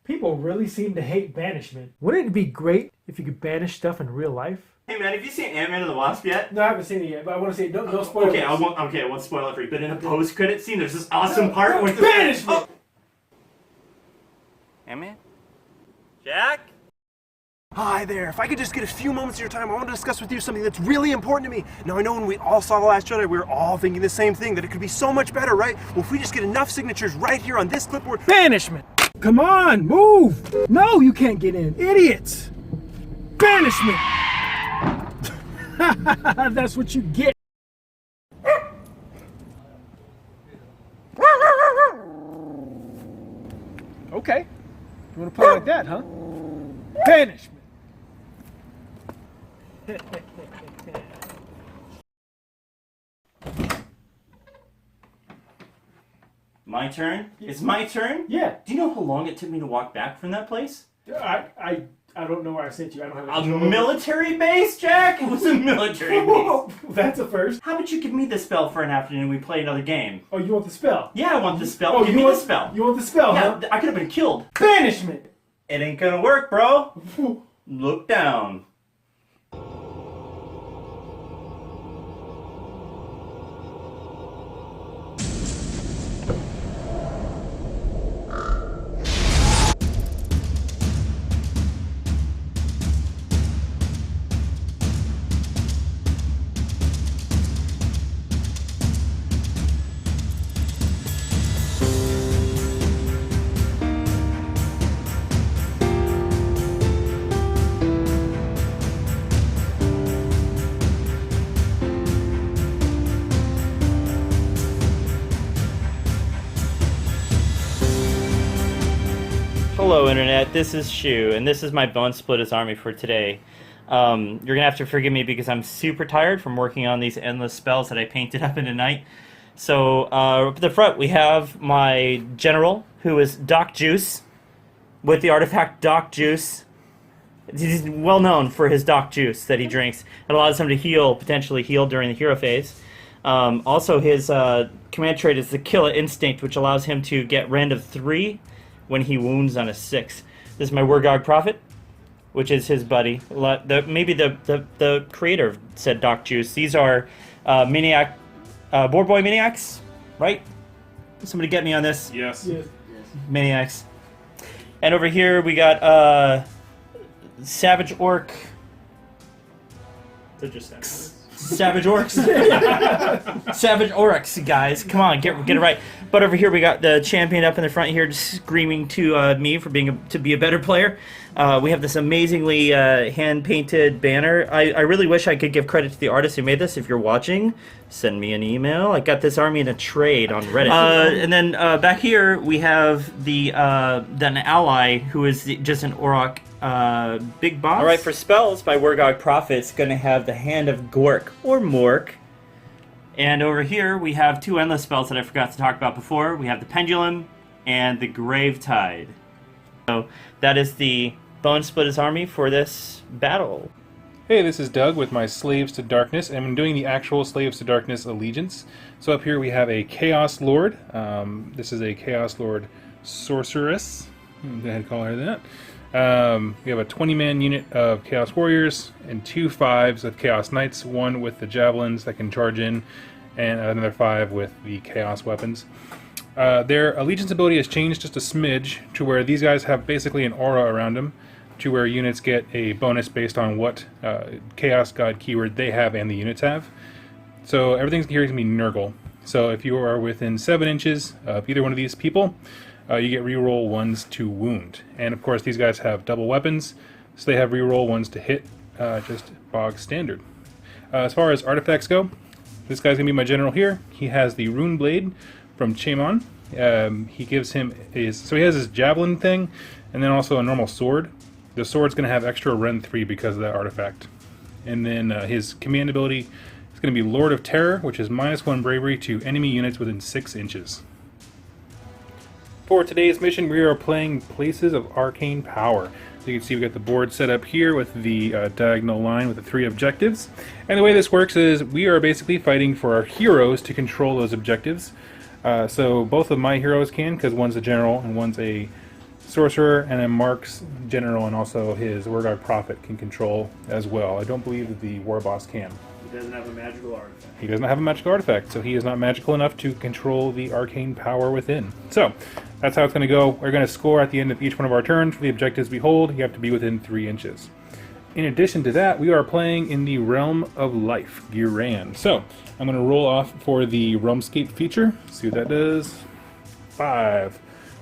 People really seem to hate banishment. Wouldn't it be great if you could banish stuff in real life? Hey man, have you seen Ant-Man and the Wasp yet? No, I haven't seen it yet, but I want to see it. No spoilers. Okay, I won't spoil it for you. But in a post-credit scene, there's this awesome part with the banishment. Oh. Ant-Man? Jack? Hi there. If I could just get a few moments of your time, I want to discuss with you something that's really important to me. Now, I know when we all saw The Last Jedi, we were all thinking the same thing, that it could be so much better, right? Well, if we just get enough signatures right here on this clipboard... Banishment! Come on, move! No, you can't get in. Idiots! Banishment! That's what you get. Okay. You want to play like that, huh? Banishment! My turn? It's my turn? Yeah. Do you know how long it took me to walk back from that place? I don't know where I sent you. I don't have A military base, Jack? It was a military base. That's a first. How about you give me the spell for an afternoon and we play another game? Oh, you want the spell? Yeah, I want the spell. Oh, give me the spell. You want the spell, Yeah, huh? I could have been killed. Banishment! It ain't gonna work, bro. Look down. Hello Internet, this is Shu, and this is my Bonesplitterz army for today. You're gonna have to forgive me because I'm super tired from working on these endless spells that I painted up in the night. So, up at the front we have my general, who is Doc Juice, with the artifact Doc Juice. He's well known for his Doc Juice that he drinks. It allows him to heal, potentially heal during the hero phase. Also, his command trait is the Killer Instinct, which allows him to get rend of 3 when he wounds on a 6. This is my Wargog Prophet, which is his buddy. Maybe the creator of said Doc Juice. These are Maniac, Board Boy Maniacs, right? Somebody get me on this. Yes. Maniacs. And over here we got Savage Orc. They're just savages. Savage Orcs. Savage Orcs, guys. Come on, get it right. But over here we got the champion up in the front here just screaming to me for to be a better player. We have this amazingly hand-painted banner. I really wish I could give credit to the artist who made this. If you're watching, send me an email. I got this army in a trade on Reddit. And then back here we have an ally who is just an Auroch big boss. Alright, for spells, my Wargog Prophet's going to have the Hand of Gork, or Mork. And over here, we have 2 endless spells that I forgot to talk about before. We have the Pendulum and the Grave Tide. So that is the Bonesplitterz army for this battle. Hey, this is Doug with my Slaves to Darkness, and I'm doing the actual Slaves to Darkness allegiance. So up here we have a Chaos Lord. This is a Chaos Lord Sorceress. Go ahead and call her that. We have a 20-man unit of Chaos Warriors and 2 5s of Chaos Knights, 1 with the Javelins that can charge in, and another 5 with the Chaos Weapons. Their Allegiance ability has changed just a smidge to where these guys have basically an aura around them, to where units get a bonus based on what Chaos God keyword they have and the units have. So everything's here is going to be Nurgle. So if you are within 7 inches of either one of these people, you get reroll 1s to wound. And of course these guys have double weapons, so they have reroll 1s to hit, just bog standard. As far as artifacts go, this guy's going to be my general here. He has the Rune Blade from Chamon. He gives him so he has his javelin thing, and then also a normal sword. The sword's going to have extra Rend 3 because of that artifact. And then his command ability is going to be Lord of Terror, which is -1 bravery to enemy units within 6 inches. For today's mission, we are playing Places of Arcane Power. So you can see we got the board set up here with the diagonal line with the 3 objectives. And the way this works is we are basically fighting for our heroes to control those objectives. So both of my heroes can, because one's a general and one's a sorcerer, and then Mark's general and also his Warguard prophet can control as well. I don't believe that the war boss can. He doesn't have a magical artifact. He doesn't have a magical artifact, so he is not magical enough to control the arcane power within. So, that's how it's going to go. We're going to score at the end of each one of our turns. For the objectives we hold, you have to be within 3 inches. In addition to that, we are playing in the Realm of Life, Giran. So, I'm going to roll off for the Realmscape feature. See what that does. 5.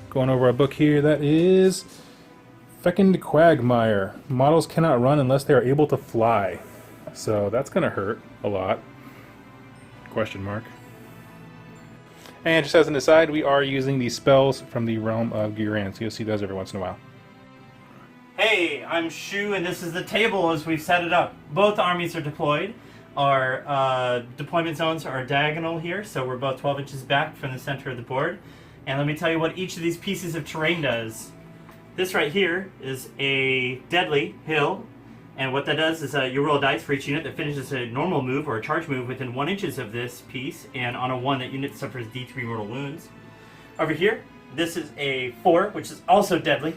Going over our book here, that is Fecund Quagmire. Models cannot run unless they are able to fly. So that's going to hurt a lot. Question mark. And just as an aside, we are using the spells from the Realm of Giran, so you'll see those every once in a while. Hey, I'm Shu, and this is the table as we've set it up. Both armies are deployed. Our deployment zones are diagonal here, so we're both 12 inches back from the center of the board. And let me tell you what each of these pieces of terrain does. This right here is a deadly hill, and what that does is you roll dice for each unit that finishes a normal move or a charge move within 1 inch of this piece, and on a 1, that unit suffers D3 mortal wounds. Over here, this is a 4, which is also deadly.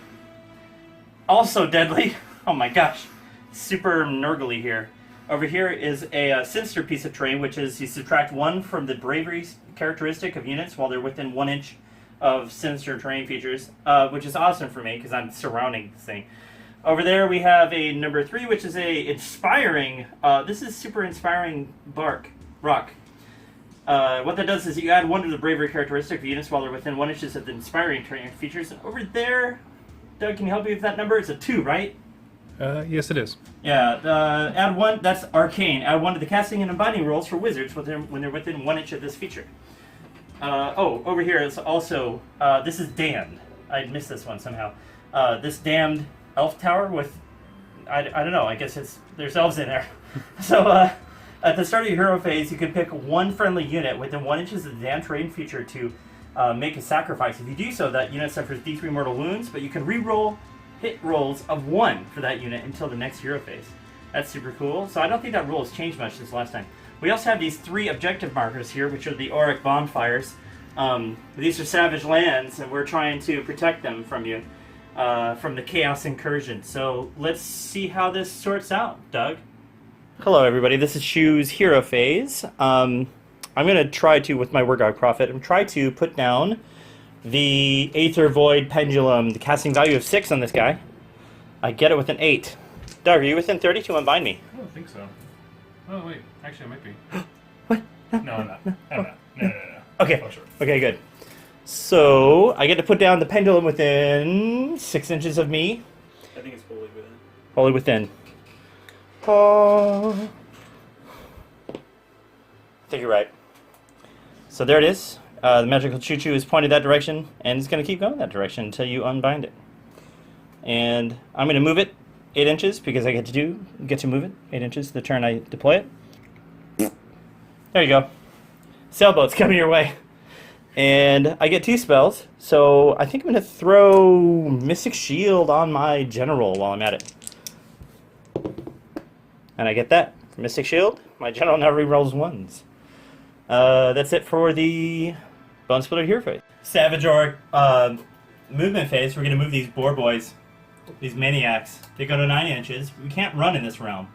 Also deadly. Oh my gosh. Super nurgly here. Over here is a sinister piece of terrain, which is you subtract 1 from the bravery characteristic of units while they're within 1 inch of sinister terrain features, which is awesome for me because I'm surrounding this thing. Over there we have a number 3, which is a inspiring, this is super inspiring rock. What that does is you add 1 to the bravery characteristic of units while they're within 1 inch of the inspiring terrain features. And over there, Doug, can you help me with that number? It's a 2, right? Yes, it is. Yeah, add 1, that's arcane. Add 1 to the casting and unbinding rolls for wizards when they're within 1 inch of this feature. Over here is also, this is damned. I missed this one somehow. This damned elf tower with, I don't know, I guess there's elves in there. So, at the start of your hero phase, you can pick 1 friendly unit within 1 inch of the damned terrain feature to make a sacrifice. If you do so, that unit suffers D3 mortal wounds, but you can re-roll hit rolls of 1 for that unit until the next hero phase. That's super cool. So I don't think that rule has changed much since last time. We also have these 3 objective markers here, which are the auric bonfires. These are savage lands, and we're trying to protect them from you, from the chaos incursion. So let's see how this sorts out, Doug. Hello, everybody. This is Shu's hero phase. I'm going to try to, with my Warguard prophet, try to put down the Aether Void Pendulum, the casting value of 6 on this guy. I get it with an 8. Doug, are you within 30 to unbind me? I don't think so. Oh, wait. Actually, I might be. What? No, I'm not. No. Okay. Oh, sure. Okay, good. So, I get to put down the pendulum within 6 inches of me. I think it's fully within. Wholly within. Oh. I think you're right. So there it is. The magical choo-choo is pointed that direction, and it's going to keep going that direction until you unbind it. And I'm going to move it 8 inches because I get to move it 8 inches the turn I deploy it. There you go. Sailboat's coming your way. And I get 2 spells, so I think I'm going to throw Mystic Shield on my general while I'm at it. And I get that. For Mystic Shield, my general now rerolls 1s. That's it for the Bonesplitterz hero phase. Savage Orc movement phase, we're going to move these boar boys, these maniacs. They go to 9 inches. We can't run in this realm.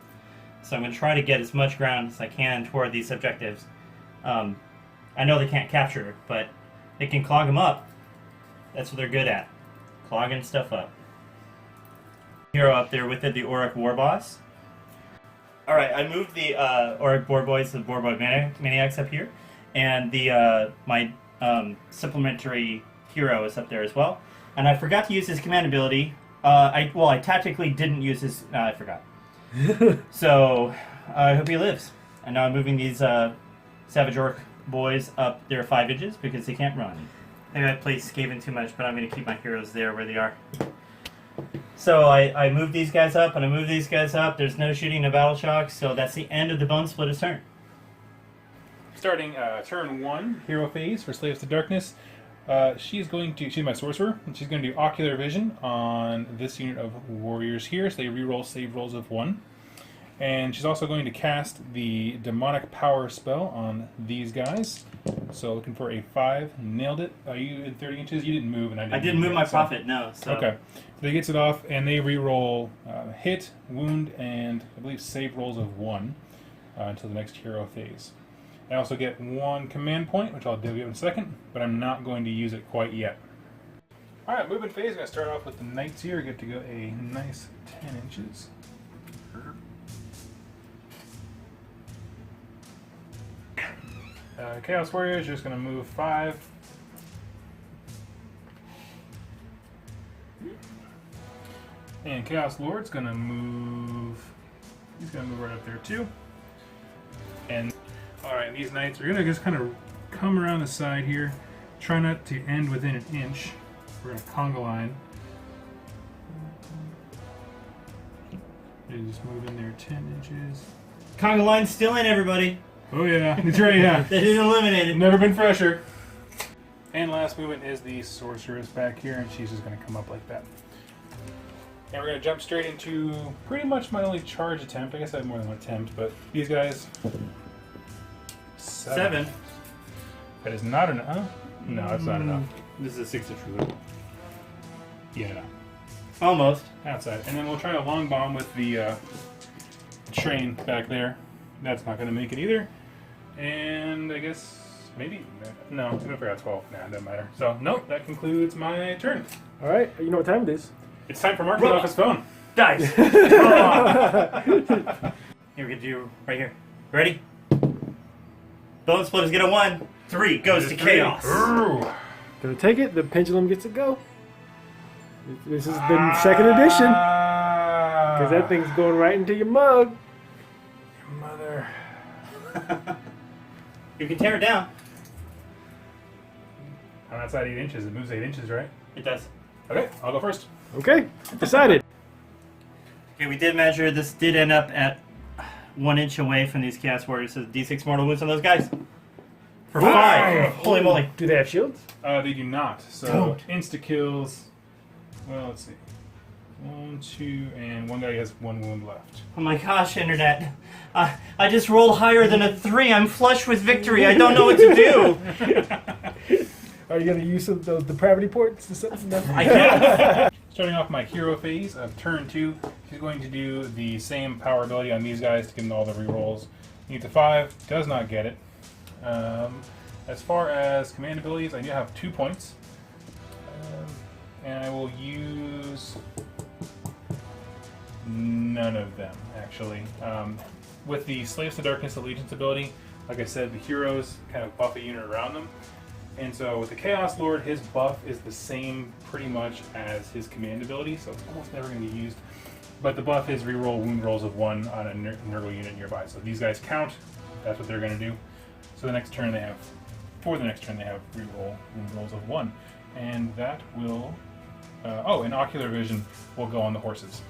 So I'm going to try to get as much ground as I can toward these objectives. I know they can't capture, but they can clog them up. That's what they're good at. Clogging stuff up. Hero up there with it, the Auric War Boss. Alright, I moved the Auric Boar Boys, the Boar Boy Maniacs up here. And the my supplementary hero is up there as well. And I forgot to use his command ability. I tactically didn't use his... I forgot. So, I hope he lives. And now I'm moving these Savage Orc boys up there 5 inches because they can't run. Maybe I played Skaven too much, but I'm going to keep my heroes there where they are. So I move these guys up, and I move these guys up. There's no shooting, no battle shock, so that's the end of the Bonesplitterz turn. Starting turn 1, hero phase for Slaves to Darkness. She's my sorcerer, and she's going to do Ocular Vision on this unit of warriors here, so they reroll save rolls of 1. And she's also going to cast the demonic power spell on these guys. So looking for a 5. Nailed it. Are you in 30 inches? You didn't move, and I didn't move my prophet, no. So. Okay. So he gets it off, and they re-roll hit, wound, and I believe save rolls of 1 until the next hero phase. I also get 1 command point, which I'll give you in a second, but I'm not going to use it quite yet. Alright, movement phase. I'm going to start off with the knights here. Get to go a nice 10 inches. Chaos Warrior is just going to move 5. And Chaos Lord's going to move... He's going to move right up there too. And alright, these knights are going to just kind of come around the side here. Try not to end within an inch. We're going to conga line. They just move in there 10 inches. Conga line's still in, everybody. Oh yeah, that's right, yeah. They didn't eliminate it. Never been fresher. And last movement is the sorceress back here, and she's just going to come up like that. And we're going to jump straight into pretty much my only charge attempt. I guess I have more than one attempt, but these guys... 7. That is not enough. No, that's not enough. This is a 6-inch ruler. Yeah, no. Almost. Outside. And then we'll try a long bomb with the train back there. That's not going to make it either. And I guess maybe... No, I'm going to figure out 12. Nah, it doesn't matter. So, nope, that concludes my turn. Alright, you know what time it is. It's time for Mark to get off his phone. Dice. Here, we can do right here. Ready? Bonesplitterz get a 1. 3 goes to chaos. Gonna take it. The pendulum gets to go. This is the second edition. Because that thing's going right into your mug. Your mother. You can tear it down. On that side 8 inches. It moves 8 inches, right? It does. Okay, I'll go first. Okay, decided. Okay, we did measure. This did end up at 1 inch away from these Chaos Warriors. So D6 mortal wounds on those guys. For 5. Holy moly. Do they have shields? They do not. So Don't. Insta kills. Well, let's see. 1, 2, and one guy has 1 wound left. Oh my gosh, Internet. I just rolled higher than a 3. I'm flush with victory. I don't know what to do. Are you gonna use some of those depravity ports or something? I can't. Starting off my hero phase of turn 2, she's going to do the same power ability on these guys to give them all the rerolls. Need to 5, does not get it. As far as command abilities, I do have 2 points. And I will use none of them, actually. With the Slaves to Darkness Allegiance ability, like I said, the heroes kind of buff a unit around them. And so with the Chaos Lord, his buff is the same pretty much as his command ability, so it's almost never going to be used. But the buff is reroll wound rolls of 1 on a Nurgle unit nearby. So these guys count, that's what they're going to do. So the next turn they have, for the next turn they have reroll wound rolls of 1. And that will, and Ocular Vision will go on the horses,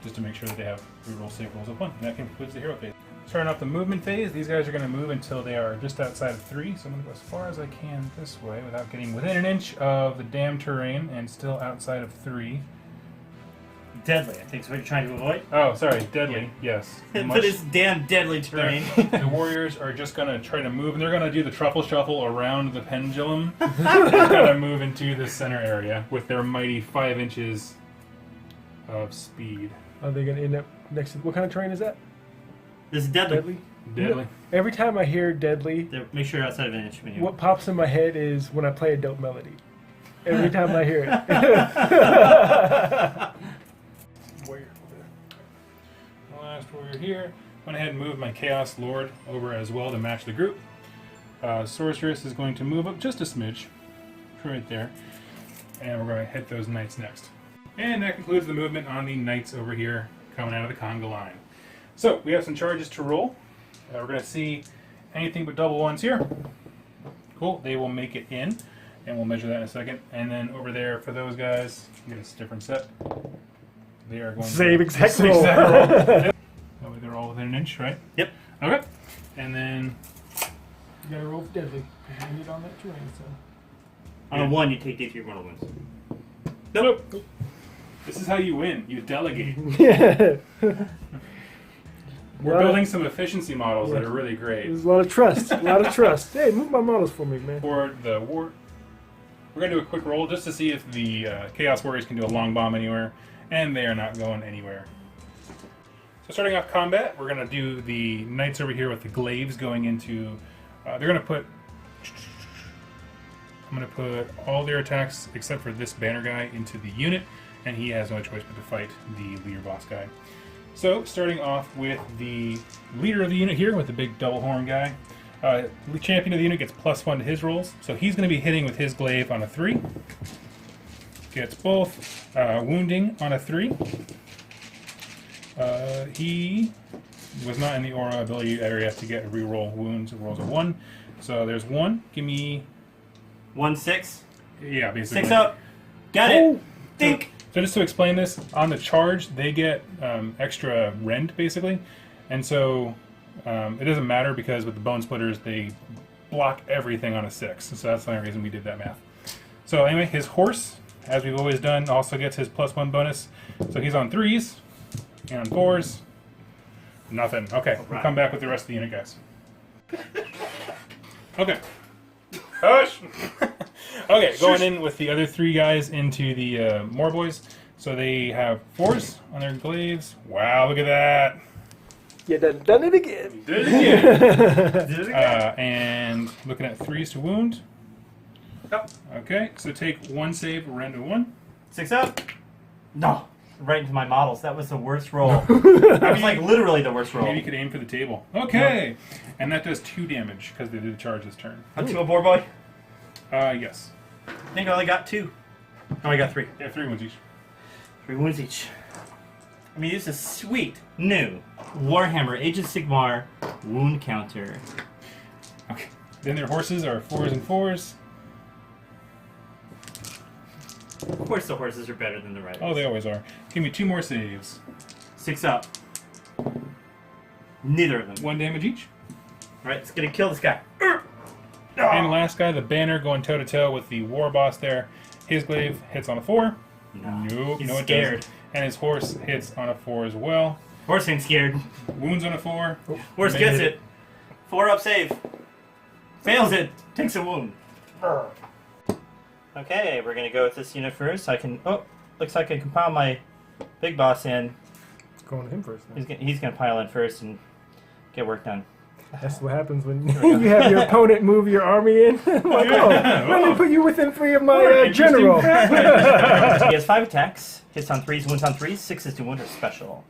just to make sure that they have reroll save rolls of 1. And that concludes the hero phase. Starting off the movement phase, these guys are going to move until they are just outside of 3, so I'm going to go as far as I can this way without getting within an inch of the damn terrain and still outside of 3. Deadly, I think is what you're trying to avoid. Oh, sorry, deadly, yes. But it's damn deadly terrain. The warriors are just going to try to move, and they're going to do the truffle shuffle around the pendulum. They're going to move into the center area with their mighty 5 inches of speed. Are they gonna end up next to... What kind of terrain is that? This is deadly. Deadly? Deadly. Every time I hear deadly, Make sure you're outside of an inch when you... what pops in my head is when I play a dope melody. Every time I hear it. Warrior. Last warrior here. Went ahead and moved my Chaos Lord over as well to match the group. Sorceress is going to move up just a smidge. Right there. And we're going to hit those knights next. And that concludes the movement on the knights over here coming out of the conga line. So, we have some charges to roll. We're going to see anything but double ones here. Cool, they will make it in, and we'll measure that in a second. And then over there for those guys, get a different set. They are going Same to... exact roll. That way they're all within an inch, right? Yep. Okay. And then... You gotta roll for deadly. You need on that terrain, so... On a 1, you take D3 mortal wounds. Nope. This is how you win. You delegate. Yeah. We're building some efficiency models that are really great. There's a lot of trust. A lot of trust. Hey, move my models for me, man. For the war, we're going to do a quick roll just to see if the Chaos Warriors can do a long bomb anywhere, and they are not going anywhere. So starting off combat, we're going to do the Knights over here with the glaives going into... they're going to put... I'm going to put all their attacks, except for this banner guy, into the unit, and he has no choice but to fight the leader boss guy. So, starting off with the leader of the unit here, with the big double horn guy. The champion of the unit gets +1 to his rolls, so he's going to be hitting with his glaive on a 3. Gets both wounding on a 3. He was not in the aura ability area to get a reroll wounds. It rolls a 1. So there's 1. Give me... 1, 6. Yeah, basically. 6 up. Got it. Think. So just to explain this, on the charge, they get extra rend, basically. And so it doesn't matter because with the Bonesplitterz, they block everything on a 6. So that's the only reason we did that math. So anyway, his horse, as we've always done, also gets his +1 bonus. So he's on 3s and on 4s. Nothing. Okay, we'll come back with the rest of the unit, guys. Okay. Hush! Okay, going in with the other 3 guys into the Moor Boys. So they have 4s on their glaives. Wow, look at that! You done it again. Did it again. Did it again. And looking at 3s to wound. Yep. Okay, so take 1 save, rend a 1. 6 up. No. Right into my models. That was the worst roll. That was like literally the worst roll. Maybe you could aim for the table. Okay! And that does 2 damage because they did the charge this turn. A 2 boar boy? Yes. I think I only got 2. Oh, I got 3. Yeah, 3 wounds each. 3 wounds each. I'm gonna use a sweet new Warhammer Age of Sigmar wound counter. Okay. Then their horses are 4s and 4s. Of course the horses are better than the riders. Oh, they always are. Give me 2 more saves. 6 up. Neither of them. 1 damage each. Alright, it's gonna kill this guy. And the last guy, the banner, going toe-to-toe with the war boss there. His glaive hits on a 4. No. Nope, He's no, it scared. doesn't. And his horse hits on a 4 as well. Horse ain't scared. Wounds on a 4. Horse gets it. 4 up save. Fails it. Takes a wound. Okay, we're gonna go with this unit first. I can. Oh, looks like I can pile my big boss in. Going to him first. Now. He's gonna pile in first and get work done. That's what happens when you have your opponent move your army in. I'm like, oh, let me put you within 3 of my general. He has 5 attacks. Hits on 3s, wounds on 3s. 6s to wound are special.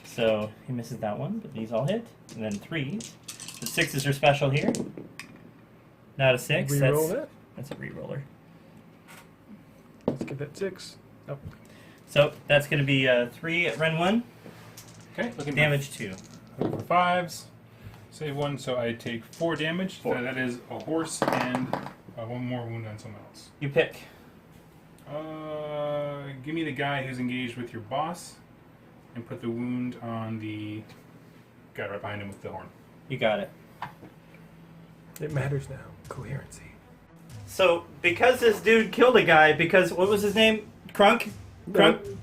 So he misses that one, but these all hit. And then 3s. The 6s are special here. Not a 6. Reroll that. That's a reroller. Let's get that 6. Oh. So that's going to be 3 at Ren 1. Okay, looking Damage 2. for 5s. Save 1, so I take 4 damage. 4. So that is a horse and 1 more wound on someone else. You pick. Give me the guy who's engaged with your boss, and put the wound on the guy right behind him with the horn. You got it. It matters now. Coherency. So, because this dude killed a guy, because, what was his name? Crunk? Crunk?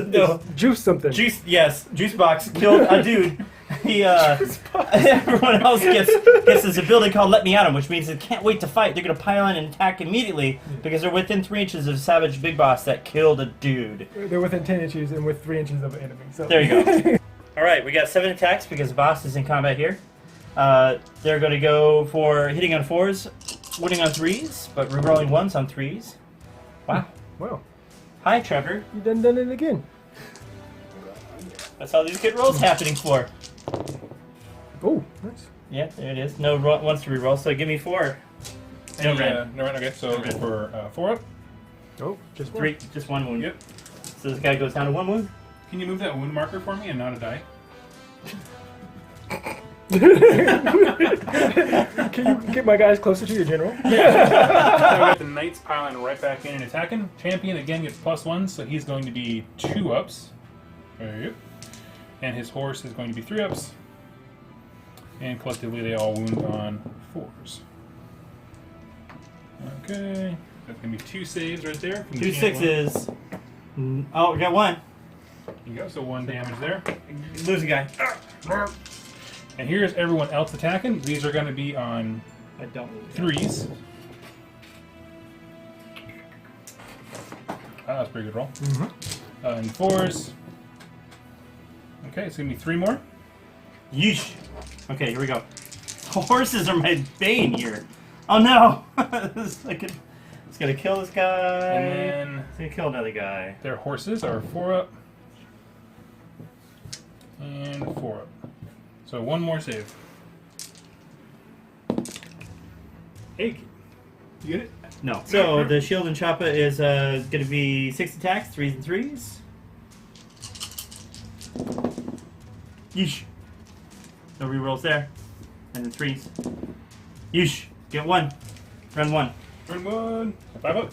No. Juice something. Juice, yes. Juicebox killed a dude. He, everyone else gets this ability called Let Me At Him, which means they can't wait to fight. They're going to pile in and attack immediately because they're within 3 inches of Savage Big Boss that killed a dude. They're within 10 inches and with 3 inches of an enemy. So. There you go. Alright, we got 7 attacks because the boss is in combat here. They're going to go for hitting on 4s, winning on 3s, but rerolling 1s on 3s. Wow. Wow. Hi, Trevor. You done it again. That's all these good rolls happening for. Oh, nice. Yeah, there it is. No ones to reroll, so give me 4. No red. No red, okay, so go for 4 up. Oh, just 1. 3, just 1 wound. Yep. So this guy goes down to 1 wound. Can you move that wound marker for me and not a die? Can you get my guys closer to your general? So we got the Knights piling right back in and attacking. Champion again gets +1, so he's going to be 2 ups. Yep. And his horse is going to be 3 ups. And collectively they all wound on 4s. Okay. That's going to be 2 saves right there. From 2 the champ 6s. Oh, we got 1. You go, so 1 damage there. Lose a guy. And here's everyone else attacking. These are going to be on I don't lose. 3s. That was a pretty good roll. And 4s. Okay, it's going to be 3 more. Yeesh. Okay, here we go. Horses are my bane here. Oh no! It's gonna kill this guy. And then it's gonna kill another guy. their horses are 4 up. And 4 up. So 1 more save. Hey, you get it? No. So the shield and choppa is gonna be 6 attacks, 3s and 3s. Yeesh. No rerolls there. And then 3s. Yeesh. Get 1. Run 1. Turn 1. 5 up.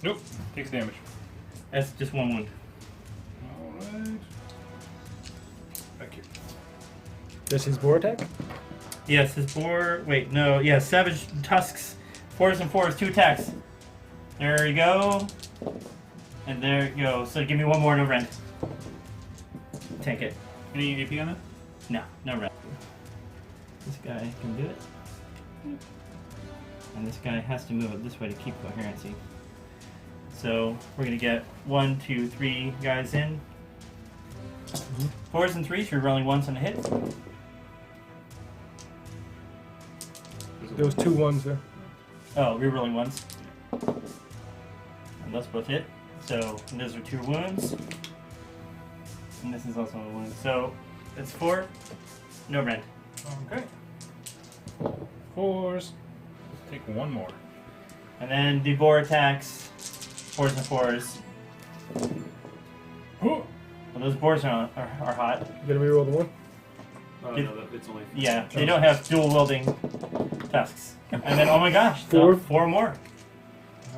Nope. Takes damage. That's just 1 wound. Alright. Back here. That's his boar attack? Yes, his boar. Wait, no. Yeah, savage tusks. 4s and 4s, 2 attacks. There you go. And there you go. So give me 1 more, no rend. Take it. Any AP on that? No, no rend. This guy can do it. And this guy has to move up this way to keep coherency. So we're gonna get 1, 2, 3 guys in. 4s and 3s, you're rolling 1s on a hit. Those 2 1s there. Oh, rerolling 1s. And those both hit. So and those are 2 wounds. And this is also a wound. So it's 4. No rend. Okay. 4s. Take 1 more. And then the boar attacks. 4s and 4s. Oh. Well, those boars are hot. You gotta reroll the 1? No, it's only. Yeah, they don't have dual wielding tusks. And then, oh my gosh, 4? 4 more.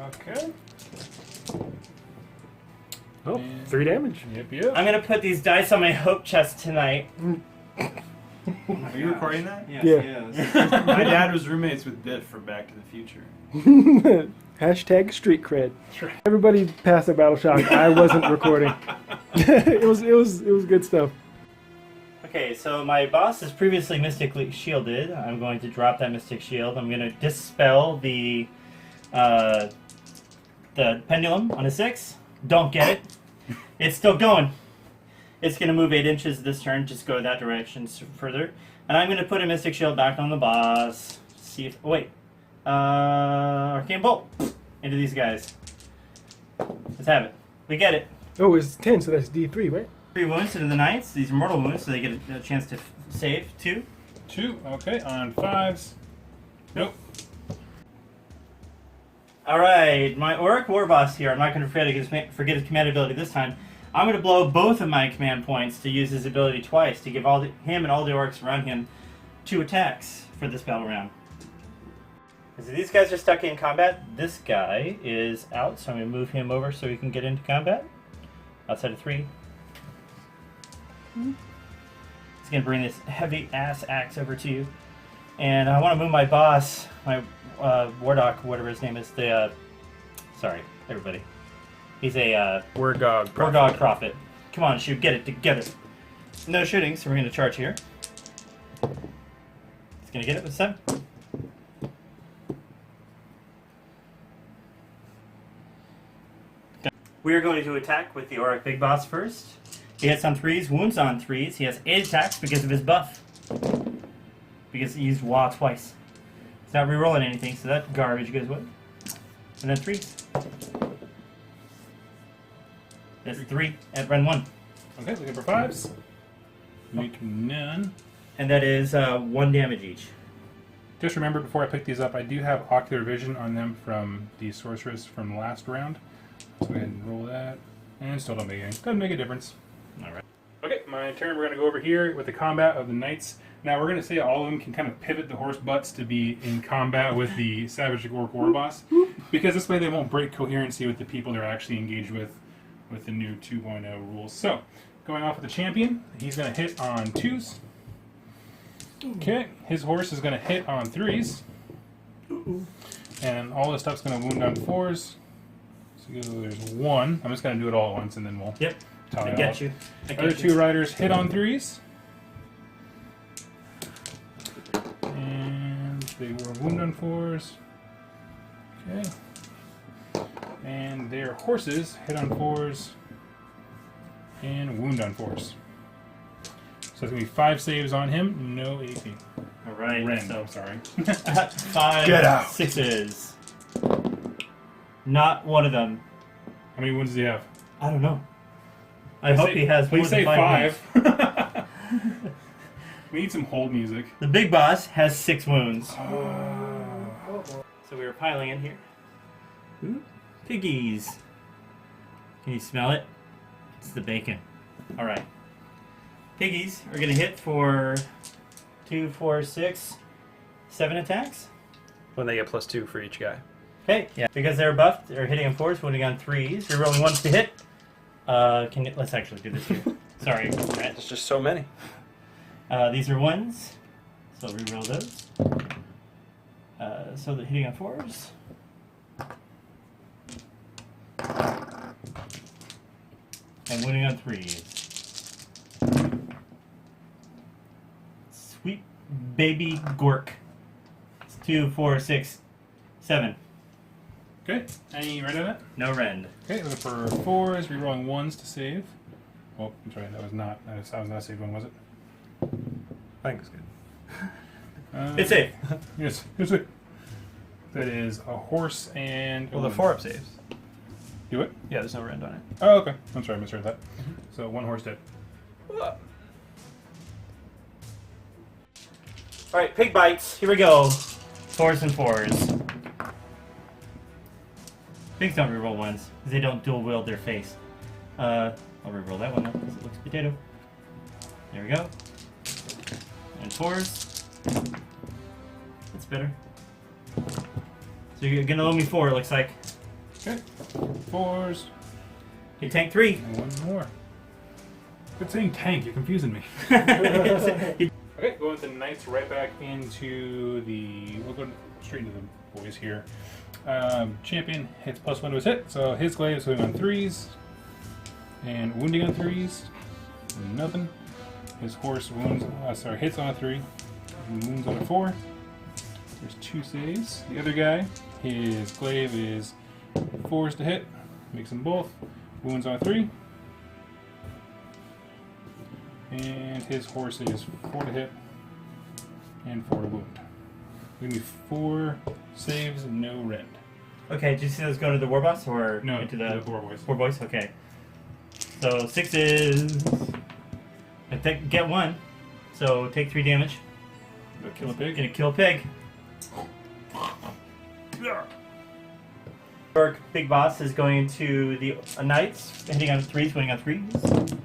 Okay. Oh, And- 3 damage. Yep. I'm gonna put these dice on my hope chest tonight. Are you recording that? Yes, Yeah. yes. My dad was roommates with Biff for Back to the Future. Hashtag street cred. Everybody passed their battle shock. I wasn't recording. it was good stuff. Okay, so my boss is previously mystically shielded. I'm going to drop that mystic shield. I'm going to dispel the pendulum on a 6. Don't get it. It's still going. It's going to move 8 inches this turn. Just go that direction further. And I'm going to put a mystic shield back on the boss. See if... Oh, wait. Arcane Bolt. Into these guys. Let's have it. We get it. Oh, it's 10, so that's D3, right? 3 wounds into the knights. These are mortal wounds, so they get a chance to save. 2. 2. Okay. On 5s. Nope. Alright, my Auric War Boss here. I'm not going to forget his command ability this time. I'm going to blow both of my command points to use his ability twice to give him and all the orcs around him 2 attacks for this battle round. So these guys are stuck in combat. This guy is out, so I'm going to move him over so he can get into combat. Outside of 3. He's going to bring this heavy ass axe over to you. And I want to move my boss, my Wardock, whatever his name is. Sorry, everybody. He's a Wargog. Wargog Prophet. Come on, shoot, get it together. No shooting, so we're going to charge here. He's going to get it with 7. We are going to attack with the Auric Big Boss first. He hits on 3s, wounds on 3s. He has 8 attacks because of his buff. Because he used Wah twice. He's not rerolling anything, so that garbage goes away. And then 3s. That's 3 at run 1. Okay, looking for 5s. Make none. And that is 1 damage each. Just remember, before I pick these up, I do have ocular vision on them from the sorceress from last round. So go ahead and roll that. And still don't make any. Doesn't make a difference. Alright. Okay, my turn. We're going to go over here with the combat of the knights. Now we're going to say all of them can kind of pivot the horse butts to be in combat with the Savage Orc War Boss. Because this way they won't break coherency with the people they're actually engaged with the new 2.0 rules. So, going off with the champion, he's going to hit on 2s. Okay, his horse is going to hit on 3s. And all this stuff's going to wound on 4s. So there's 1. I'm just going to do it all at once and then we'll Yep. tally I it get out. you. I Other get you. 2 riders hit on 3s. And they were wound on 4s. Okay. And their horses hit on 4s and wound on 4s. So it's going to be 5 saves on him, no AP. All right. Ren, So sorry. 5 Get out. 6s. Not one of them. How many wounds does he have? I don't know. I hope he has more Please than say 5 5. We need some hold music. The big boss has 6 wounds. So we were piling in here. Ooh, piggies. Can you smell it? It's the bacon. All right. Piggies are going to hit for 2, 4, 6, 7 attacks. When they get +2 for each guy. Okay, yeah. Because they're buffed, they're hitting on 4s, wounding on 3s. You're rolling 1s to hit. Let's actually do this here. Sorry. Matt. There's just so many. These are 1s, so reroll those. So they're hitting on 4s. And winning on 3s. Sweet baby Gork. It's 2, 4, 6, 7. Okay, any red on it? No rend. Okay, looking for 4s, rerolling 1s to save. Oh, I'm sorry, that was not a saved one, was it? I think it's good. It's safe. Yes, it's it. That is a horse and. Well, the 4-up saves. Do it? Yeah, there's no rend on it. Oh, okay. I'm sorry, I misheard that. So 1 horse dead. Alright, pig bites. Here we go. 4s and 4s. Pigs don't reroll 1s, because they don't dual wield their face. I'll reroll that one though, because it looks potato. There we go. And 4s. That's better. So you're gonna owe me 4, it looks like. Okay. 4s. You tank 3. And 1 more. Good saying tank, you're confusing me. You- Okay, go with the knights right back into the. We'll go straight into the boys here. Champion hits +1 to his hit, so his glaive is going on 3s. And wounding on 3s. Nothing. His horse hits on a 3. And wounds on a 4. There's 2 saves. The other guy, his glaive is 4s to hit. Makes them both. Wounds on a 3. And his horse is 4 to hit. And 4 to wound. Give me 4 saves, no rend. Okay, did you see those go to the war boss or No, into the 4 boys. 4 boys? Okay. So 6s. Get 1. So take 3 damage. Go kill a pig. Gonna kill a pig. Orc big boss is going to the knights, hitting on 3s, winning on 3s.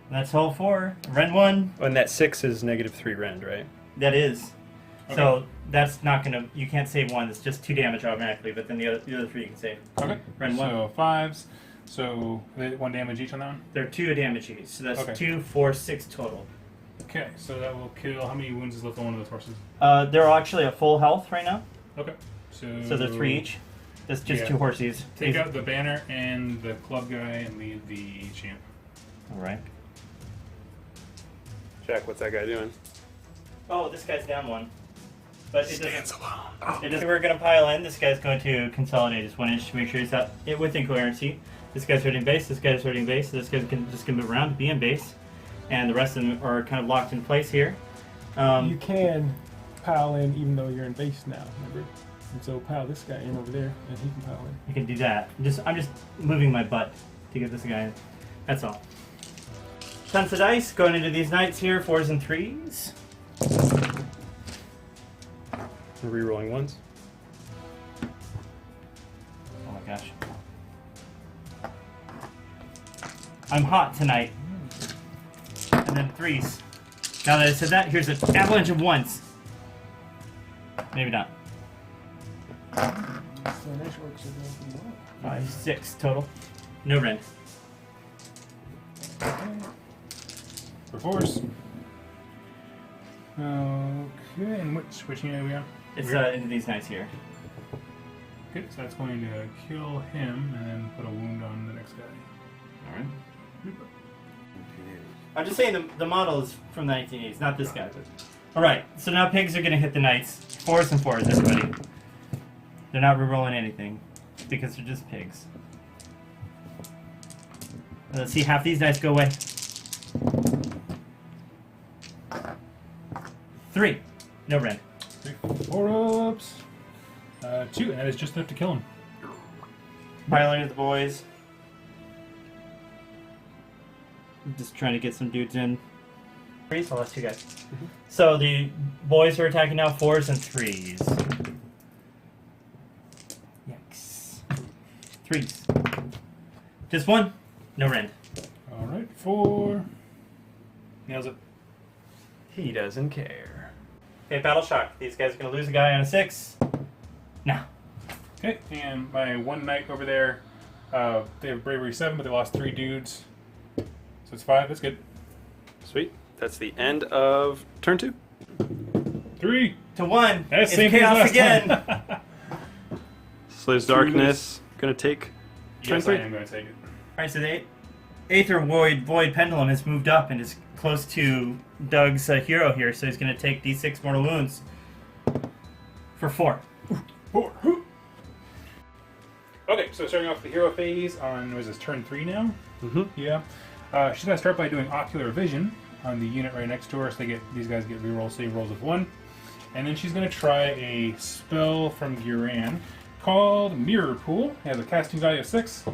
That's all 4. Rend 1. And that 6 is -3 rend, right? That is. Okay. So that's not gonna. You can't save 1. It's just 2 damage automatically. But then the other 3 you can save. Okay. Rend 1. So 5s. So 1 damage each on that one? They're 2 damage each. So that's Okay. 2, 4, 6 total. Okay, so that will kill. How many wounds is left on one of those horses? They're actually at full health right now. Okay. So they're 3 each. That's just Yeah. 2 horses. Take out the banner and the club guy and leave the champ. Alright. Jack, what's that guy doing? Oh, this guy's down 1. But it doesn't. It doesn't. We're gonna pile in. This guy's going to consolidate his 1 inch to make sure he's out within coherency. This guy's hurting base. This guy's hurting base. This guy's just gonna move around, be in base, and the rest of them are kind of locked in place here. You can pile in even though you're in base now, remember? And so pile this guy in over there, and he can pile in. I can do that. I'm just moving my butt to get this guy in. That's all. Tons of dice going into these knights here. 4s and 3s. Rerolling 1s. Oh my gosh. I'm hot tonight. And then 3s. Now that I said that, here's an avalanche of 1s. Maybe not. So nice orcs are going to 5, 6 total. No rend. For force. Okay, and which unit are we on? It's into these knights here. Okay, so that's going to kill him and then put a wound on the next guy. All right. I'm just saying the model is from the 1980s, not this guy. All right, so now pigs are going to hit the knights. 4s and 4s, everybody. They're not rerolling anything because they're just pigs. Let's see half these dice go away. 3. No rend. 3, 4 ups. 2, and that is just enough to kill him. Piling of the boys. I'm just trying to get some dudes in. 3s? Oh, that's 2 guys. So the boys are attacking now 4s and 3s. Yikes. 3s. Just 1. No rend. Alright, 4. Nails it. He doesn't care. Okay, battle shock. These guys are going to lose a guy on a 6. Now. Okay, and my one knight over there, they have bravery 7, but they lost 3 dudes. So it's 5, that's good. Sweet. That's the end of turn 2. 3! To 1. That's It's same thing as chaos last again. time. Slaves Darkness. Gonna take turn Yes, 3. I am going to take it. Alright, so the Aether Void Pendulum has moved up and is close to Doug's hero here, so he's going to take d6 mortal wounds for 4. 4. Okay, so starting off the hero phase on, what is this, turn 3 now? Mm-hmm. Yeah. She's going to start by doing Ocular Vision on the unit right next to her, so these guys get reroll save rolls of 1. And then she's going to try a spell from Guran called Mirror Pool. It has a casting value of 6.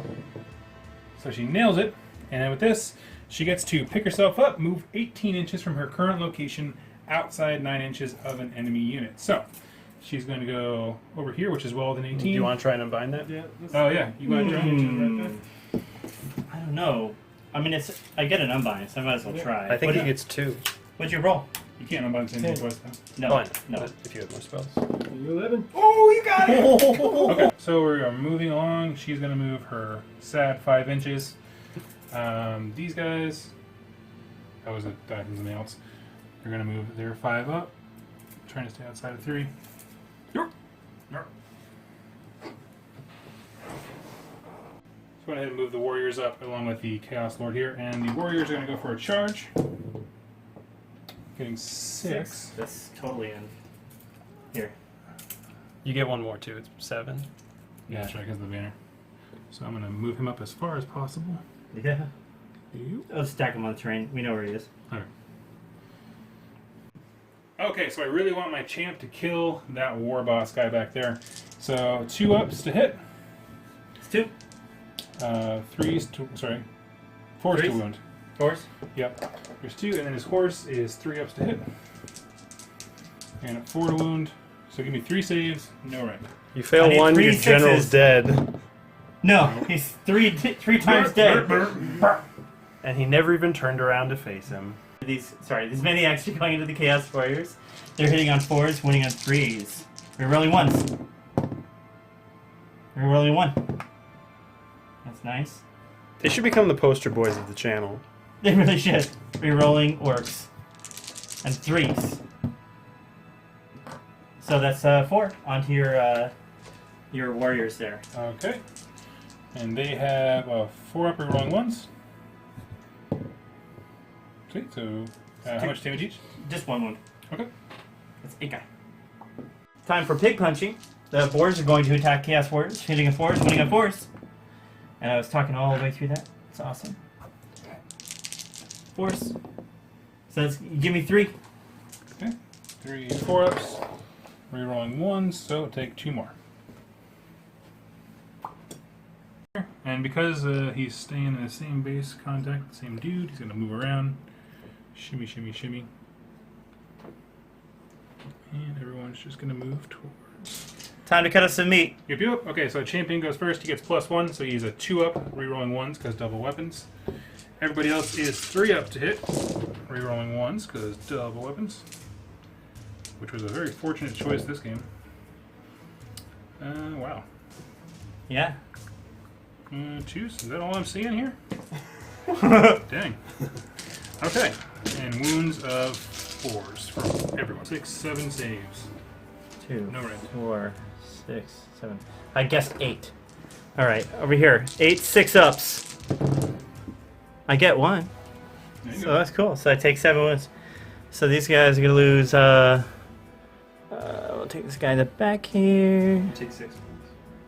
So she nails it. And then with this, she gets to pick herself up, move 18 inches from her current location outside 9 inches of an enemy unit. So she's going to go over here, which is well within 18. Do you want to try and unbind that? Yeah. Oh, yeah. You want to try it? I don't know. I mean, I get an unbind, so I might as well try. I think he gets 2. What'd you roll? You can't unbind the same thing twice, though. No. Oh, I know. No. But if you have more spells. You 11. Oh, you got it! Okay, so we're moving along. She's going to move her sad 5 inches. These guys, that was a die from something else. They're going to move their 5 up, trying to stay outside of 3. So go ahead and move the warriors up along with the Chaos Lord here, and the warriors are going to go for a charge. Getting 6. That's totally in. Here. You get 1 more too. It's 7. Yeah, that's right, because of the banner. So I'm going to move him up as far as possible. Yeah. Let's stack him on the terrain. We know where he is. Alright. Okay, so I really want my champ to kill that war boss guy back there. So 2 ups to hit. It's 2. 3s to, sorry, 4s to Threes? wound. 4s. Yep. There's 2, and then his horse is 3 ups to hit. And a 4 to wound. So give me 3 saves, no rend. You I fail need 1, 3 your general's sixes. dead. No, he's three times dead. And he never even turned around to face him. These maniacs are going into the Chaos Warriors. They're hitting on 4s, winning on 3s. Rerolling 1s. Rerolling 1. That's nice. They should become the poster boys of the channel. They really should. Rerolling orcs. And 3s. So that's 4 onto your warriors there. Okay. And they have 4 up rerolling 1s. Okay, so how much damage each? Just 1 wound. Okay. That's 8 guy. Time for pig punching. The boars are going to attack Chaos Warriors, hitting a 4s, winning on 4s. And I was talking all the way through that. It's awesome. 4s. So that's, give me 3. Okay. 3 4 ups. Rerolling 1s, so take 2 more. And because he's staying in the same base contact, the same dude, he's going to move around. Shimmy, shimmy, shimmy. And everyone's just going to move towards. Time to cut us some meat. Yep, yep. Okay, so champion goes first. He gets +1, so he's a 2 up, rerolling 1s because double weapons. Everybody else is 3 up to hit, rerolling 1s because double weapons. Which was a very fortunate choice this game. Wow. Yeah. 2s? Is that all I'm seeing here? Dang. Okay. And wounds of 4s from everyone. 6, 7 saves. 2, No red. 4, 6, 7. I guessed 8. All right, over here. 8 6-ups. I get 1. There you So go. that's cool. So I take 7 wounds. So these guys are gonna lose. We'll take this guy in the back here. Take 6.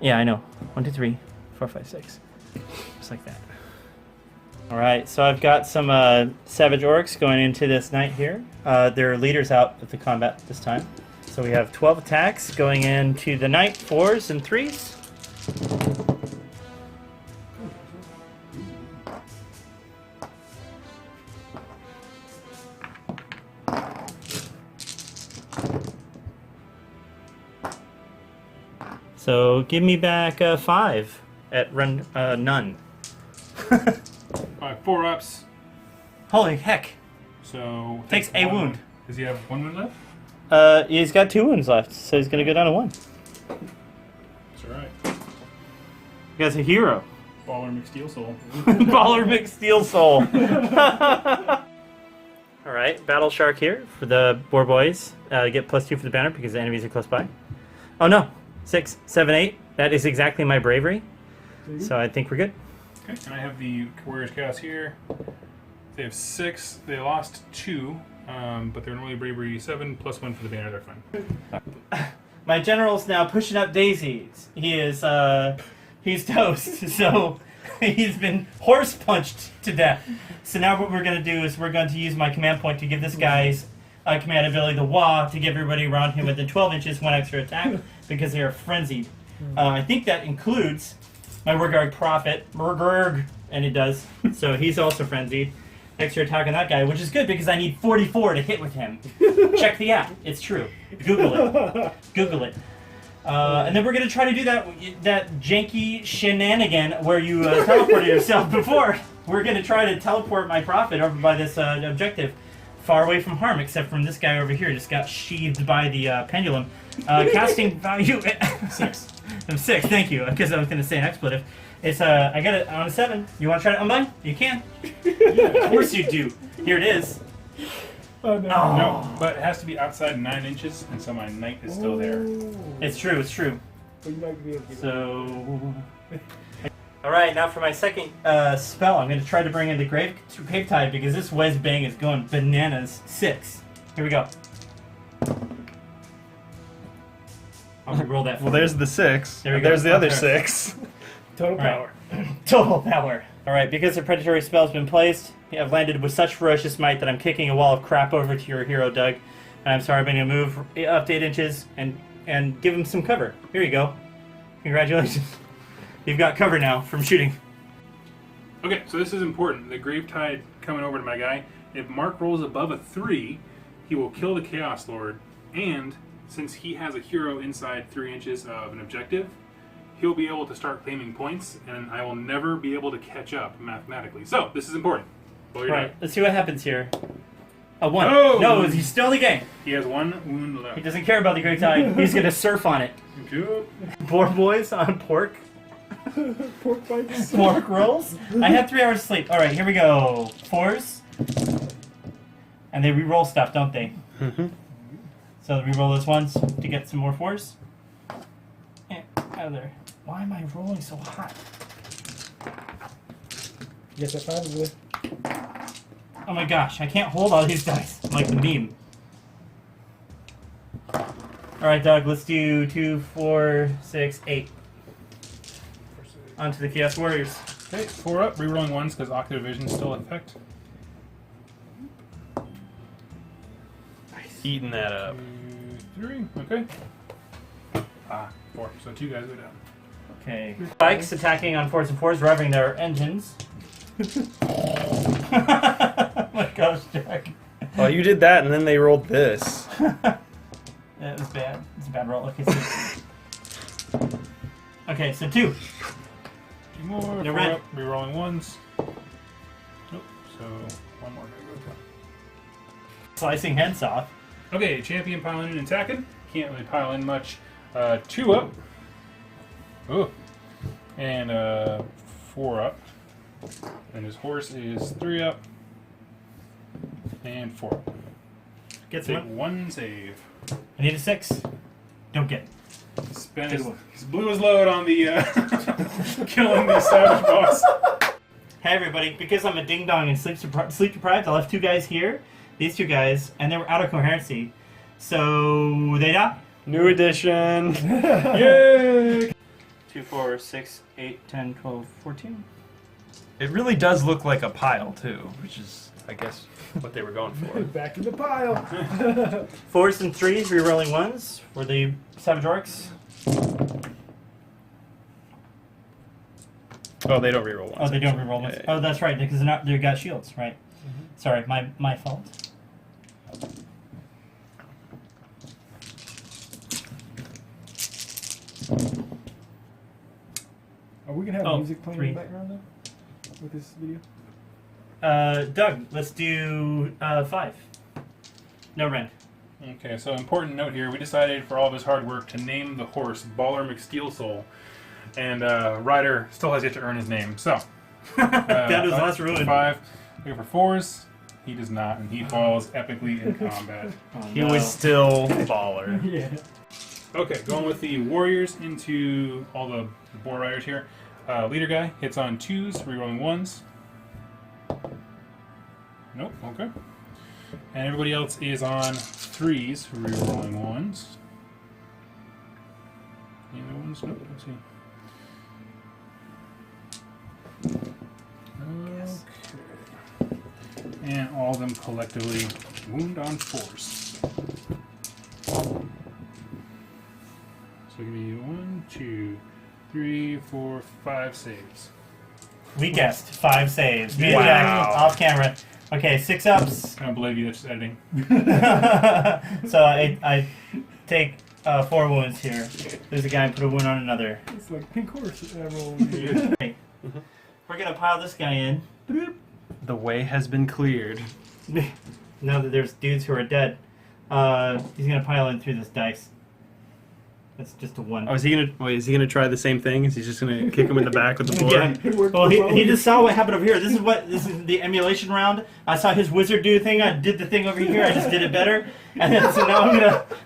Yeah, I know. 1, 2, 3, 4, 5, 6. Just like that. All right. So I've got some savage orcs going into this night here. Their leaders out of the combat this time. So we have 12 attacks going into the night, 4s and 3s. So give me back 5 at run none. Alright, 4 ups. Holy heck! So Takes a one wound. Does he have 1 wound left? He's got 2 wounds left, so he's gonna go down to 1. That's alright. You guy's a hero. Baller McSteel Soul. Baller McSteel Soul. All right, Battle Shark here for the Boar Boys. Get +2 for the banner because the enemies are close by. Oh no, 6, 7, 8. That is exactly my bravery. So I think we're good. Okay, and I have the Warriors Chaos here. They have 6. They lost 2, but they're normally bravery 7 +1 for the banner. They're fine. My general's now pushing up daisies. He is, he's toast. So he's been horse punched to death. So now what we're going to do is we're going to use my command point to give this guy's command ability, the Wah, to give everybody around him within 12 inches 1 extra attack because they are frenzied. I think that includes my Murgurg Prophet, Murgurg, and it does. So he's also frenzied. Extra attack on that guy, which is good because I need 44 to hit with him. Check the app. It's true. Google it. Google it. And then we're going to try to do that janky shenanigan where you teleported yourself before. We're going to try to teleport my prophet over by this objective. Far away from harm, except from this guy over here. Just got sheathed by the pendulum. Casting value... 6. I'm 6, thank you, because I was going to say an expletive. It's, I got it on a 7. You want to try it on mine? You can. Yeah, of course you do. Here it is. Oh no. Oh. No, but it has to be outside 9 inches, and so my knight is still there. It's true, it's true. Well, you might be able to get So... Alright, now for my second spell, I'm going to try to bring in the Grave Tide because this Wes Bang is going bananas. 6. Here we go. I'll roll that for Well, there's the 6. There we go. There's the other Okay. 6. total Alright. power. Total power. Alright, because the predatory spell's been placed, I've landed with such ferocious might that I'm kicking a wall of crap over to your hero, Doug. And I'm sorry, I'm going to move up to 8 inches and give him some cover. Here you go. Congratulations. You've got cover now from shooting. Okay, so this is important. The Grave Tide coming over to my guy. If Mark rolls above a 3, he will kill the Chaos Lord. And since he has a hero inside 3 inches of an objective, he'll be able to start claiming points, and I will never be able to catch up mathematically. So, this is important. Roll your Alright, die. let's see what happens here. A 1. Oh! No, he's still in the game. He has 1 wound left. He doesn't care about the Great Tide. He's going to surf on it. Good. Boar Boys on pork. Pork bites. Pork rolls. I have 3 hours of sleep. Alright, here we go. 4s. And they re-roll stuff, don't they? Mm-hmm. So re-roll those ones to get some more 4s. And out of there. Why am I rolling so hot? Get that 5 over there. Oh my gosh, I can't hold all these dice. I'm like the meme. Alright, Doug, let's do 2, 4, 6, 8. On to the Chaos Warriors. Okay, 4 up, rerolling 1s because Octave Vision still in effect. Eating that up. 2, 3, okay. 4, so 2 guys go down. Okay. Spikes attacking on 4s and 4s, revving their engines. Oh my gosh, Jack. Well, you did that, and then they rolled this. That was bad. It's a bad roll. Okay, so, okay, so 2. 2 more, They're 4 red. up, rerolling 1s. Nope, so 1 more gonna go down. Slicing heads off. Okay, champion piling in and attacking. Can't really pile in much. 2 up. Oh. And 4 up. And his horse is 3 up. And 4 up. Get Take some. 1 save. I need a 6. Don't get it. Spend his blew his load on the killing the savage boss. Hey everybody, because I'm a ding dong and sleep deprived, I left 2 guys here, these 2 guys, and they were out of coherency. So they die. New edition. Yay! 2, 4, 6, 8, 10, 12, 14. It really does look like a pile too, which is, I guess, what they were going for. Back in the pile. 4s and 3s, rerolling 1s for the Savage Orcs. Oh, they don't reroll ones. Oh, they don't reroll 1s. Yeah. Oh, that's right, because they got shields, right? Sorry, my fault. Are we gonna have Oh, music playing 3. in the background though? With this video? Doug, let's do 5. No rend. Okay, so important note here. We decided for all of his hard work to name the horse Baller McSteelsoul. And Ryder still has yet to earn his name. So, That was last ruin. 5. Looking for 4s. He does not, and he falls epically in combat. He was still baller. Yeah. Okay, going with the warriors into all the boar riders here. Leader guy hits on 2s, rerolling 1s. Nope, okay. And everybody else is on 3s, rerolling 1s. Any other ones? Nope, let's see. Okay. And all of them collectively wound on force. So give me 1, 2, 3, 4, 5 saves. We guessed 5 saves. Me Wow. and Jack off camera. Okay, 6 ups. I don't believe you, that's just editing. So I take 4 wounds here. There's a guy and put a wound on another. It's like pink horse roll. We're gonna pile this guy in. The way has been cleared. Now that there's dudes who are dead, he's gonna pile in through this dice. That's just a 1. Oh, is he gonna try the same thing? Is he just gonna kick him in the back with the board? Yeah. Well, he just saw what happened over here. This is the emulation round. I saw his wizard do the thing. I did the thing over here. I just did it better. And then, so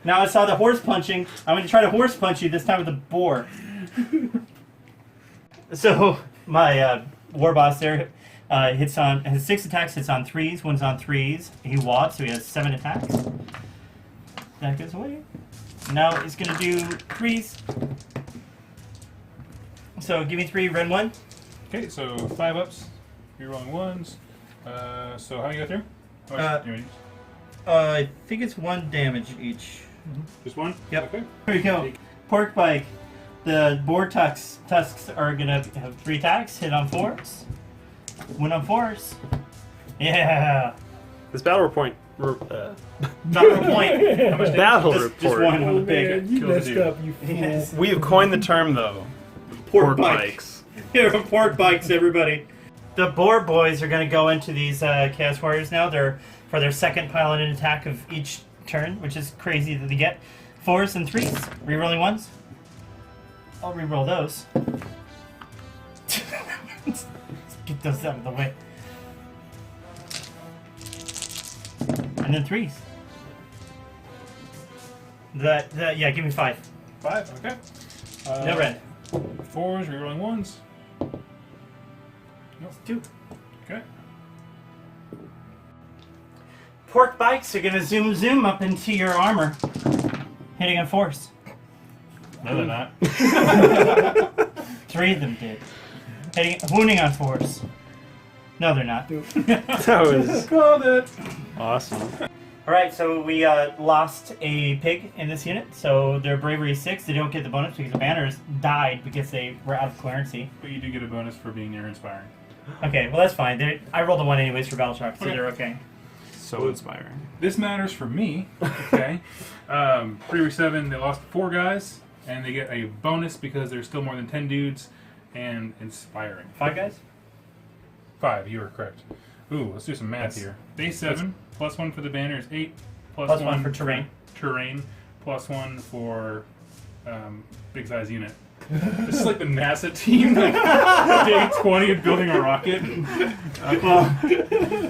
now I saw the horse punching. I'm gonna try to horse punch you this time with a boar. So my war boss there has 6 attacks. Hits on 3s. 1's on 3s. He wads, so he has 7 attacks. That goes away. Now he's gonna do 3s. So give me 3, rend 1. Okay, so 5 ups, rerolling 1s. So how do you go through? How much damage? I think it's 1 damage each. Just 1? Yep. Okay. Here we go. Pork bike. The boar tusks are gonna have 3 attacks. Hit on 4s. Win on 4s. Yeah. This battle report. Not a point. How much Battle Just report. one on Oh the pig. man, you Kills a messed dude. up, you fool. Yes. We have coined the term though. Pork bike. bikes. Here are pork bikes, everybody. The boar boys are going to go into these Chaos Warriors now. They're for their 2nd pile in an attack of each turn, which is crazy that they get. 4s and 3s. Rerolling 1s. I'll reroll those. Let's get those out of the way. And then 3s. Yeah, give me 5. 5, okay. No red. 4s, rerolling 1s. Nope. 2. Okay. Pork bikes are gonna zoom up into your armor, hitting on 4s. No, they're not. 3 of them did. Wounding on 4s. No, they're not. That was Called it. awesome. Alright, so we lost a pig in this unit, so their bravery is 6. They don't get the bonus because the banners died because they were out of clearancy. But you do get a bonus for being near inspiring. Okay, well that's fine. I rolled a 1 anyways for battle shock, so they're okay. So inspiring. This matters for me. Okay. Bravery 7, they lost 4 guys, and they get a bonus because there's still more than 10 dudes, and inspiring. 5 guys? 5, you are correct. Ooh, let's do some math here. Base 7, plus 1 for the banner is 8, Plus 1 for terrain. Terrain, plus 1 for big size unit. This is like the NASA team, like day 20 of building a rocket.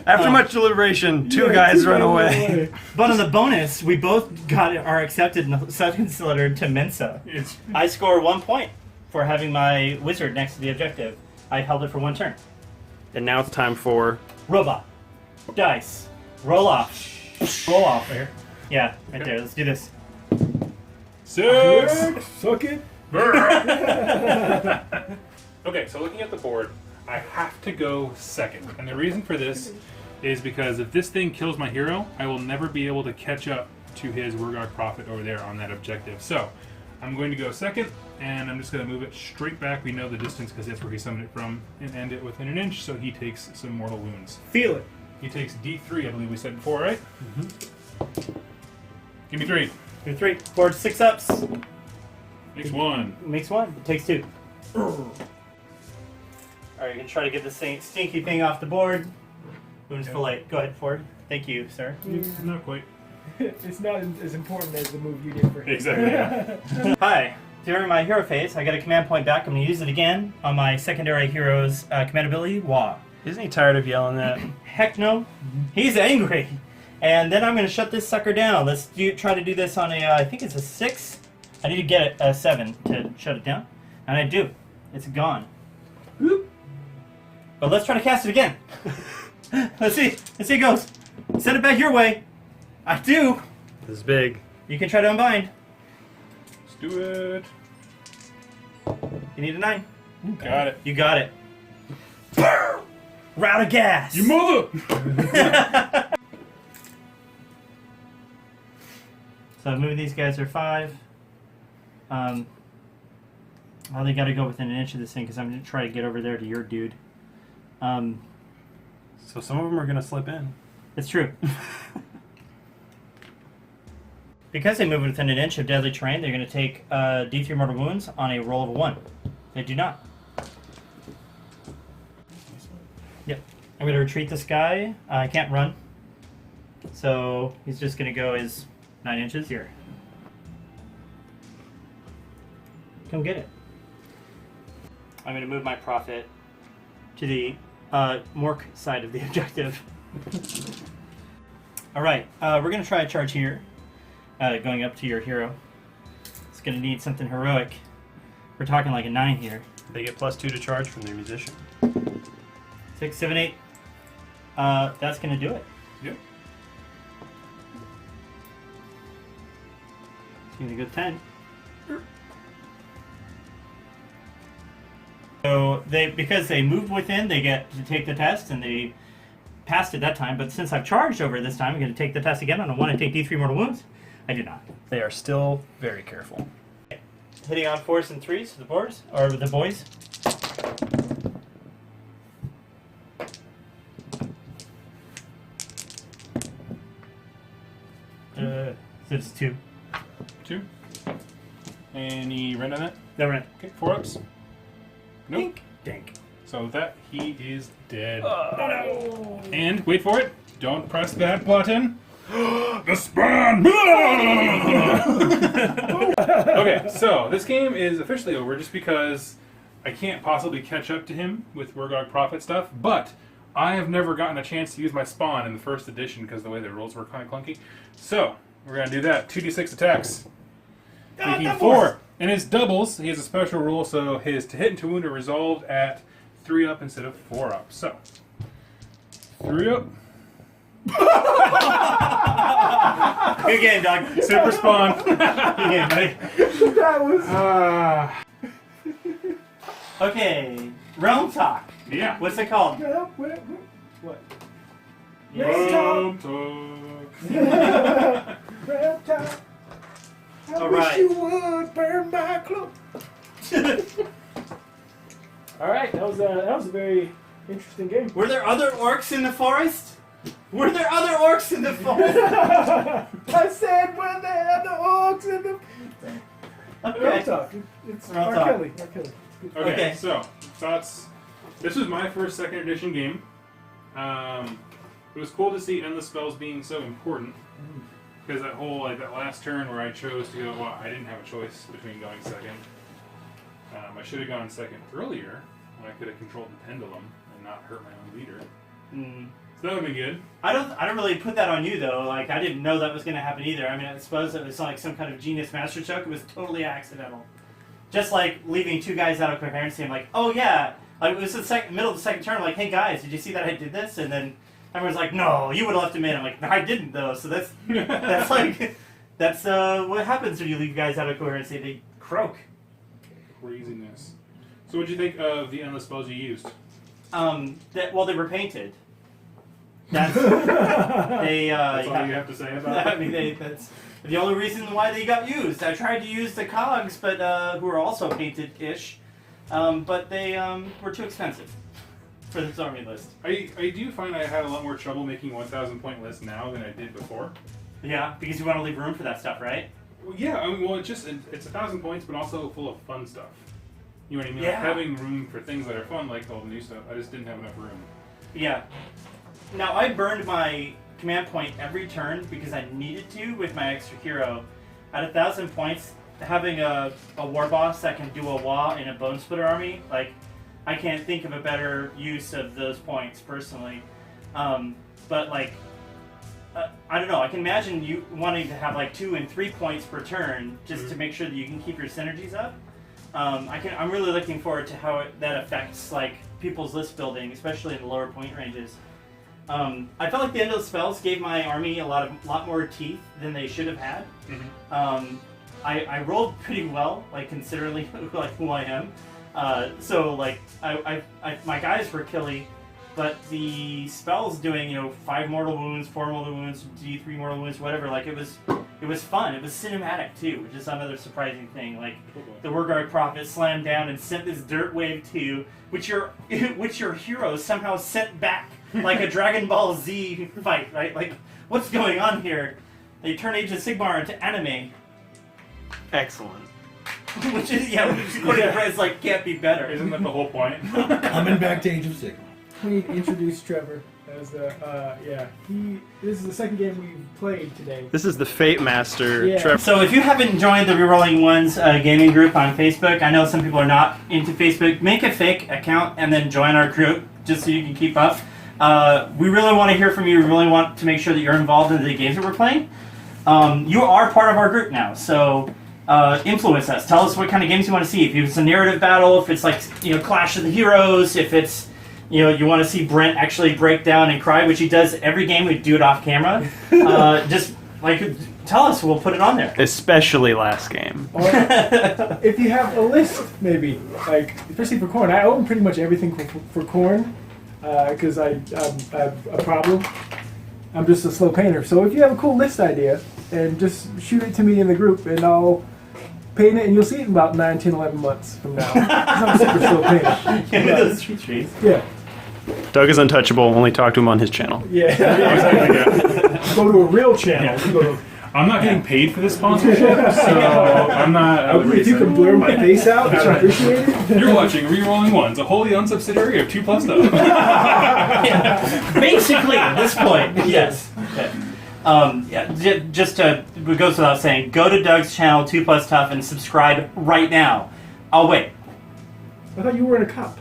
After much deliberation, two guys run away. But on the bonus, we both are accepted in the acceptance letter to Mensa. It's I score 1 point for having my wizard next to the objective. I held it for 1 turn. And now it's time for Robot. Dice. Roll off. Roll off here. Yeah, right there. Let's do this. 6. Suck it. Okay, so looking at the board, I have to go second. And the reason for this is because if this thing kills my hero, I will never be able to catch up to his Wargog Prophet over there on that objective. So, I'm going to go second, and I'm just going to move it straight back. We know the distance because that's where he summoned it from, and end it within an inch, so he takes some mortal wounds. Feel it. He takes D3, I believe we said before, right? Mm-hmm. Give me 3. Do 3. 4 6 ups. Makes 1. Makes 1. It takes 2. Alright, you're going to try to get this stinky thing off the board. Wounds for light. Go ahead, Ford. Thank you, sir. Not quite. It's not as important as the move you did for him. Exactly. Yeah. Hi. During my hero phase, I got a command point back. I'm going to use it again on my secondary hero's command ability, Wah. Isn't he tired of yelling that? Heck no. He's angry. And then I'm going to shut this sucker down. Let's try to do this on a, I think it's a 6. I need to get a 7 to shut it down. And I do. It's gone. Whoop. But let's try to cast it again. Let's see. Let's see how it goes. Send it back your way. I do. this is big. You can try to unbind. Let's do it. You need a 9. Got it. You got it. Route of gas. You mother! So moving these guys are 5. Well, they got to go within an inch of this thing because I'm going to try to get over there to your dude. So some of them are going to slip in. It's true. Because they move within an inch of deadly terrain, they're going to take D3 mortal wounds on a roll of a 1. They do not. Yep. I'm going to retreat this guy. I can't run. So he's just going to go his 9 inches here. Come get it. I'm going to move my prophet to the Mork side of the objective. Alright, we're going to try a charge here. Going up to your hero. It's going to need something heroic. We're talking like a 9 here. They get +2 to charge from their musician. 6, 7, 8. That's going to do it. Yep. It's going to go 10. So because they moved within, they get to take the test, and they passed it that time. But since I've charged over this time, I'm going to take the test again on a 1 and take D3 mortal wounds. I do not. They are still very careful. Hitting on 4s and 3s, the boys, or the boys. So it's 2. 2. Any rend on that? No rent. Okay, 4 ups. Nope. Dink. Dink. So with that, he is dead. No. And, wait for it, don't press that button. The spawn! Okay, so this game is officially over just because I can't possibly catch up to him with Wargog Prophet stuff, but I have never gotten a chance to use my spawn in the first edition because the way the rules were kind of clunky. So, we're going to do that. 2d6 attacks. Taking 4. And his doubles, he has a special rule, so his to hit and to wound are resolved at 3 up instead of 4 up. So, 3 up. Good game, dog. Super spawn. Good game, buddy. That was. Okay, realm talk. Yeah. What's it called? What? Yes. Realm talk. Reptile. I All wish right. you would burn my clothes. All right, that was a very interesting game. Were there other orcs in the forest? Were there other orcs in the forest? I said, were there other orcs in the? Real Okay. talk. It's Real R. talk. Kelly. R. Kelly. Okay, Okay. so thoughts. This was my first second edition game. It was cool to see endless spells being so important because that last turn where I chose to go, well, I didn't have a choice between going second. I should have gone second earlier when I could have controlled the pendulum and not hurt my own leader. So that would be good. I don't really put that on you though. Like I didn't know that was going to happen either. I mean, I suppose it was like some kind of genius master stroke. It was totally accidental. Just like leaving two guys out of coherency. I'm like, oh yeah. Like it was the middle of the second turn. I'm like, hey guys, did you see that I did this? And then everyone's like, no, you would have left him in. I'm like, no, I didn't though. So that's that's what happens when you leave guys out of coherency. They croak. Craziness. So what do you think of the endless spells you used? They were painted. That's That's all you have to say about it? I mean, that's the only reason why they got used. I tried to use the cogs, but who are also painted-ish, but they were too expensive for this army list. I do find I had a lot more trouble making 1,000 point lists now than I did before. Yeah, because you want to leave room for that stuff, right? Well, yeah, I mean, it's 1,000 points, but also full of fun stuff. You know what I mean? Yeah. Like having room for things that are fun, like all the new stuff. I just didn't have enough room. Yeah. Now, I burned my command point every turn because I needed to with my extra hero. At 1,000 points, having a war boss that can do a wah in a Bonesplitterz army, like, I can't think of a better use of those points, personally. But, like, I don't know, I can imagine you wanting to have, like, 2 and 3 points per turn just to make sure that you can keep your synergies up. I'm really looking forward to how that affects, like, people's list building, especially in the lower point ranges. I felt like the end of the spells gave my army a lot more teeth than they should have had. I rolled pretty well, like considerably like who I am. So like my guys were killy, but the spells doing 5 mortal wounds, 4 mortal wounds, D3 mortal wounds, whatever. Like it was fun. It was cinematic too, which is another surprising thing. Like the Warguard Prophet slammed down and sent this dirt wave to you, which your heroes somehow sent back. Like a Dragon Ball Z fight, right? Like, what's going on here? They turn Age of Sigmar into anime. Excellent. Which is, according to Fred's, like, can't be better. Isn't that the whole point? Coming back to Age of Sigmar. We introduced Trevor as this is the second game we've played today. This is the Fate Master. Yeah. Trevor. So if you haven't joined the Rerolling Ones gaming group on Facebook, I know some people are not into Facebook, make a fake account and then join our group just so you can keep up. We really want to hear from you. We really want to make sure that you're involved in the games that we're playing. You are part of our group now, so influence us. Tell us what kind of games you want to see. If it's a narrative battle, if it's like Clash of the Heroes, if it's you want to see Brent actually break down and cry, which he does every game. We do it off camera. Just like tell us, we'll put it on there. Especially last game. Or if you have a list, maybe like especially for Corn. I own pretty much everything for Corn. Because I have a problem. I'm just a slow painter. So if you have a cool list idea, and just shoot it to me in the group, and I'll paint it, and you'll see it in about 9, 10, 11 months from now. 'Cause I'm a super slow painter. Give me those street trees. Yeah. Doug is untouchable. Only talk to him on his channel. Yeah. Go to a real channel. You go to, I'm not getting paid for this sponsorship, so I'm not. I agree. If you can blur my face out, which I appreciate it. You're watching Rerolling Ones, a wholly owned subsidiary of 2 Plus Stuff. Basically, at this point, yes. Okay. Just to, it goes without saying, go to Doug's channel, 2 Plus Tough, and subscribe right now. I'll wait. I thought you were in a cup.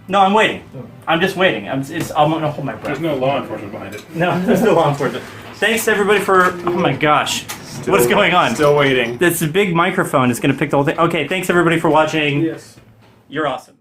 No, I'm waiting. I'm just waiting. I'm going to hold my breath. There's no law enforcement behind it. No, there's no law enforcement. Thanks everybody for. Oh my gosh, what's going on? Still waiting. This big microphone is going to pick the whole thing. Okay, thanks everybody for watching. Yes. You're awesome.